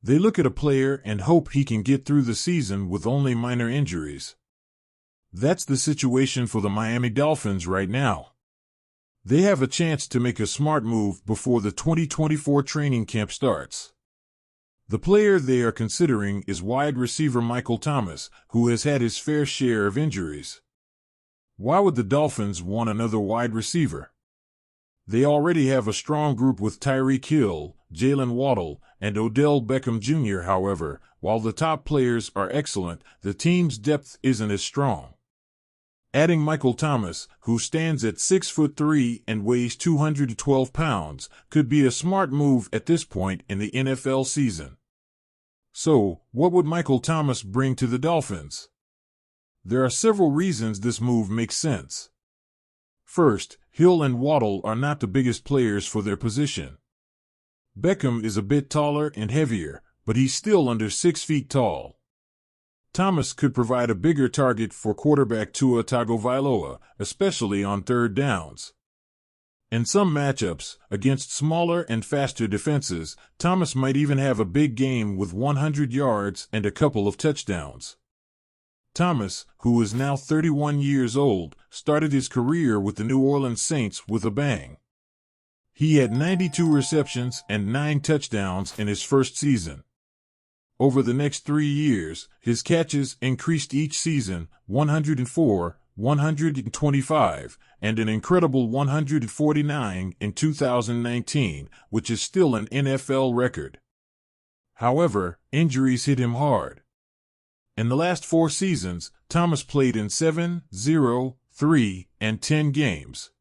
They look at a player and hope he can get through the season with only minor injuries. That's the situation for the Miami Dolphins right now. They have a chance to make a smart move before the 2024 training camp starts. The player they are considering is wide receiver Michael Thomas, who has had his fair share of injuries. Why would the Dolphins want another wide receiver? They already have a strong group with Tyreek Hill, Jalen Waddle, and Odell Beckham Jr. However, while the top players are excellent, the team's depth isn't as strong. Adding Michael Thomas, who stands at 6'3" and weighs 212 pounds, could be a smart move at this point in the NFL season. So, what would Michael Thomas bring to the Dolphins? There are several reasons this move makes sense. First, Hill and Waddle are not the biggest players for their position. Beckham is a bit taller and heavier, but he's still under 6 feet tall. Thomas could provide a bigger target for quarterback Tua Tagovailoa, especially on third downs. In some matchups, against smaller and faster defenses, Thomas might even have a big game with 100 yards and a couple of touchdowns. Thomas, who is now 31 years old, started his career with the New Orleans Saints with a bang. He had 92 receptions and 9 touchdowns in his first season. Over the next 3 years, his catches increased each season, 104, 125, and an incredible 149 in 2019, which is still an NFL record. However, injuries hit him hard. In the last 4 seasons, Thomas played in 7, 0, 3, and 10 games.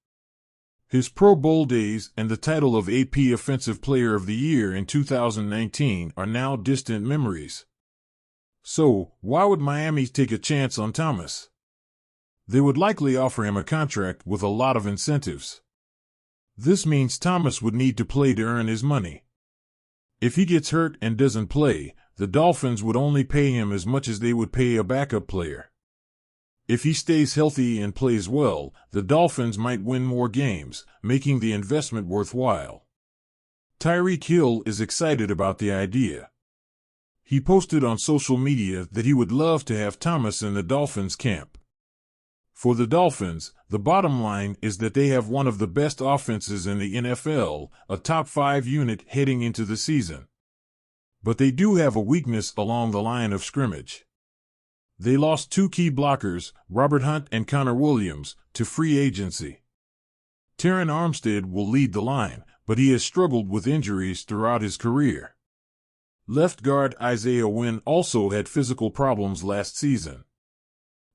His Pro Bowl days and the title of AP Offensive Player of the Year in 2019 are now distant memories. So, why would Miami take a chance on Thomas? They would likely offer him a contract with a lot of incentives. This means Thomas would need to play to earn his money. If he gets hurt and doesn't play, the Dolphins would only pay him as much as they would pay a backup player. If he stays healthy and plays well, the Dolphins might win more games, making the investment worthwhile. Tyreek Hill is excited about the idea. He posted on social media that he would love to have Thomas in the Dolphins camp. For the Dolphins, the bottom line is that they have one of the best offenses in the NFL, a top 5 unit heading into the season. But they do have a weakness along the line of scrimmage. They lost 2 key blockers, Robert Hunt and Connor Williams, to free agency. Terron Armstead will lead the line, but he has struggled with injuries throughout his career. Left guard Isaiah Wynn also had physical problems last season.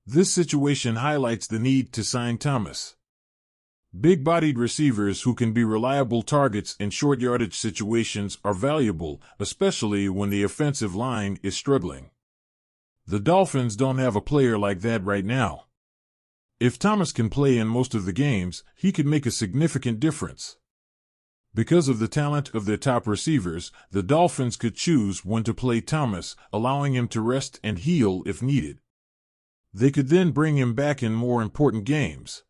This situation highlights the need to sign Thomas. Big-bodied receivers who can be reliable targets in short yardage situations are valuable, especially when the offensive line is struggling. The Dolphins don't have a player like that right now. If Thomas can play in most of the games, he could make a significant difference. Because of the talent of their top receivers, the Dolphins could choose when to play Thomas, allowing him to rest and heal if needed. They could then bring him back in more important games.